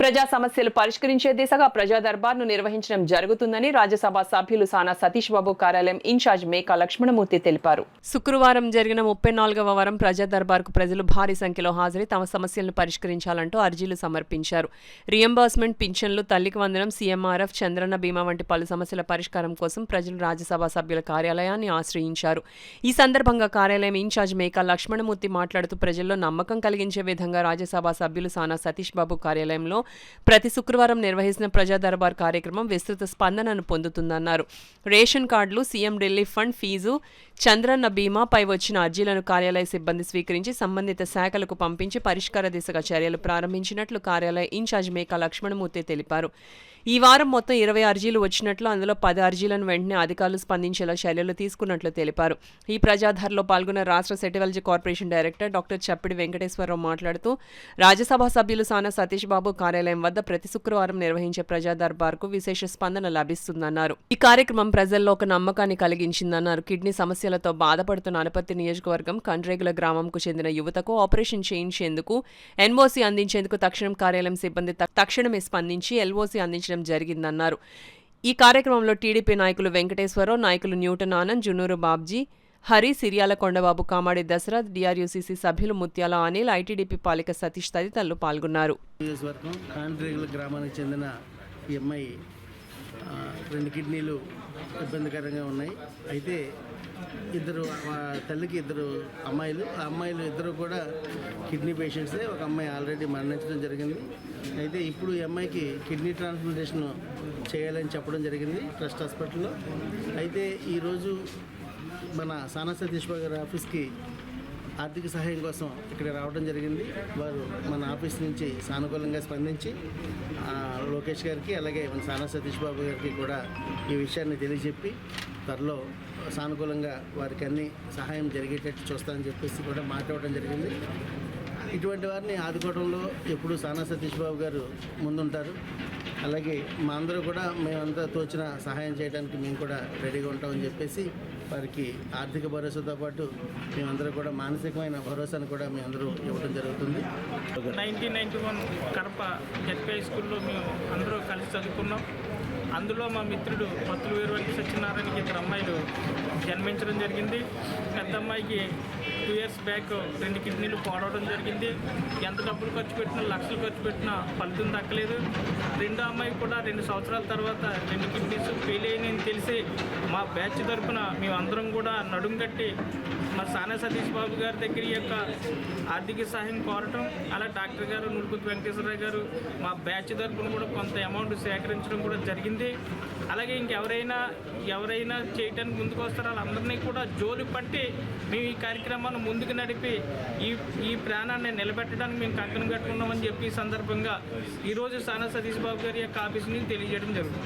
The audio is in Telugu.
ప్రజా సమస్యలు పరిష్కరించే దిశగా ప్రజా దర్బార్ను నిర్వహించడం జరుగుతుందని రాజ్యసభ సభ్యులు సానా సతీష్ బాబు కార్యాలయం ఇన్ఛార్జ్ మేకా లక్ష్మణమూర్తి తెలిపారు. శుక్రవారం జరిగిన 34వ వారం ప్రజా దర్బార్కు ప్రజలు భారీ సంఖ్యలో హాజరై తమ సమస్యలను పరిష్కరించాలంటూ అర్జీలు సమర్పించారు. రియంబర్స్మెంట్, పింఛన్లు, తల్లికి వందనం, సీఎంఆర్ఎఫ్, చంద్రన్న బీమా వంటి పలు సమస్యల పరిష్కారం కోసం ప్రజలు రాజ్యసభ సభ్యుల కార్యాలయాన్ని ఆశ్రయించారు. ఈ సందర్భంగా కార్యాలయం ఇన్ఛార్జ్ మేకా లక్ష్మణమూర్తి మాట్లాడుతూ ప్రజల్లో నమ్మకం కలిగించే విధంగా రాజ్యసభ సభ్యులు సానా సతీష్ బాబు కార్యాలయంలో ప్రతి శుక్రవారం నిర్వహిస్తున్న ప్రజా దర్బార్ కార్యక్రమం విస్తృత స్పందనను పొందుతుందన్నారు. రేషన్ కార్డులు, CM relief fund, fee, Chandranna బీమాపై వచ్చిన అర్జీలను కార్యాలయ సిబ్బంది స్వీకరించి సంబంధిత శాఖలకు పంపించి పరిష్కార దిశగా చర్యలు ప్రారంభించినట్లు కార్యాలయ ఇన్ఛార్జ్ మేకా లక్ష్మణమూర్తి తెలిపారు. ఈ వారం మొత్తం 20 అర్జీలు వచ్చినట్లు, అందులో 10 అర్జీలను వెంటనే అధికారులు స్పందించేలా చర్యలు తీసుకున్నట్లు తెలిపారు. ఈ ప్రజాదర్బార్లో పాల్గొన్న రాష్ట్ర సెటివల్జీ కార్పొరేషన్ డైరెక్టర్ డాక్టర్ చప్పిడి వెంకటేశ్వరరావు మాట్లాడుతూ రాజ్యసభ సభ్యులు సానా సతీష్ బాబు కార్యాలయం వద్ద ప్రతి శుక్రవారం నిర్వహించే ప్రజా దర్బార్కు విశేష స్పందన లభిస్తుందన్నారు. ఈ కార్యక్రమం ప్రజల్లో ఒక నమ్మకాన్ని కలిగించిందన్నారు. కిడ్నీ సమస్యలతో బాధపడుతున్న అనపర్తి నియోజకవర్గం కండ్రేగుల గ్రామంకు చెందిన యువతకు ఆపరేషన్ చేయించేందుకు ఎన్ఓసీ అందించేందుకు తక్షణం కార్యాలయం సిబ్బంది తక్షణమే స్పందించి ఎల్ఓసీ అందించడం జరిగిందన్నారు. ఈ కార్యక్రమంలో టీడీపీ నాయకులు వెంకటేశ్వరరావు, నాయకులు న్యూటన్ ఆనంద్, జున్నూరు బాబ్జీ, హరి, సిరియాల కొండబాబు, కామాడి దశరథ్, డిఆర్యూసీసీ సభ్యులు ముత్యాల అనిల్, ఐటీడీపీ పాలిక సతీష్ తదితరులు పాల్గొన్నారు. గ్రామానికి చెందిన ఈ అమ్మాయి 2 కిడ్నీలు ఇబ్బందికరంగా ఉన్నాయి. అయితే తల్లికి 2 అమ్మాయిలు, ఆ అమ్మాయిలు ఇద్దరు కూడా కిడ్నీ పేషెంట్సే. ఒక అమ్మాయి ఆల్రెడీ మరణించడం జరిగింది. అయితే ఇప్పుడు ఈ అమ్మాయికి కిడ్నీ ట్రాన్స్ప్లాంటేషన్ చేయాలని చెప్పడం జరిగింది ట్రస్ట్ హాస్పిటల్లో. అయితే ఈరోజు మన సానా సతీష్ బాబు గారి ఆఫీస్కి ఆర్థిక సహాయం కోసం ఇక్కడ రావడం జరిగింది. వారు మన ఆఫీస్ నుంచి సానుకూలంగా స్పందించి లోకేష్ గారికి, అలాగే మన సానా సతీష్ బాబు గారికి కూడా ఈ విషయాన్ని తెలియజెప్పి త్వరలో సానుకూలంగా వారికి అన్ని సహాయం జరిగేటట్టు చూస్తామని చెప్పేసి కూడా మాట్లాడడం జరిగింది. ఇటువంటి వారిని ఆదుకోవడంలో ఎప్పుడు సానా సతీష్ బాబు గారు ముందుంటారు. అలాగే మా అందరూ కూడా మేమంతా తోచిన సహాయం చేయడానికి మేము కూడా రెడీగా ఉంటామని చెప్పేసి వారికి ఆర్థిక భరోసాతో పాటు మేమందరూ కూడా మానసికమైన భరోసాను కూడా మేమందరూ ఇవ్వడం జరుగుతుంది. 1991 కడప జెడ్పీ స్కూల్లో మేము అందరూ కలిసి చదువుకున్నాం. అందులో మా మిత్రుడు మత్తులు వీరవంటి సత్యనారాయణకి 2 అమ్మాయిలు జన్మించడం జరిగింది. పెద్ద అమ్మాయికి 2 ఇయర్స్ బ్యాక్ 2 కిడ్నీలు పోవడం జరిగింది. ఎంత డబ్బులు ఖర్చు పెట్టినా, లక్షలు ఖర్చు పెట్టినా ఫలితం దక్కలేదు. రెండో అమ్మాయి కూడా 2 సంవత్సరాల తర్వాత 2 కిడ్నీస్ ఫెయిల్ అయినాయని తెలిసి మా బ్యాచ్ తరఫున మేమందరం కూడా నడుం కట్టి మా సానా సతీష్ బాబు గారి దగ్గర యొక్క ఆర్థిక సహాయం కోరటం, అలా డాక్టర్ గారు నులుకుతు వెంకటేశ్వరరావు గారు మా బ్యాచ్ తరఫున కూడా కొంత అమౌంట్ సేకరించడం కూడా జరిగింది. అలాగే ఇంకెవరైనా చేయడానికి ముందుకు వస్తారో వాళ్ళందరినీ కూడా జోలు పట్టి మేము ఈ కార్యక్రమాన్ని ముందుకు నడిపి ఈ ప్రాణాన్ని నిలబెట్టడానికి మేము కంకణం కట్టుకున్నామని చెప్పి ఈ సందర్భంగా ఈరోజు సానా సతీష్ బాబు గారి యొక్క ఆఫీస్ నుంచి తెలియజేయడం జరుగుతుంది.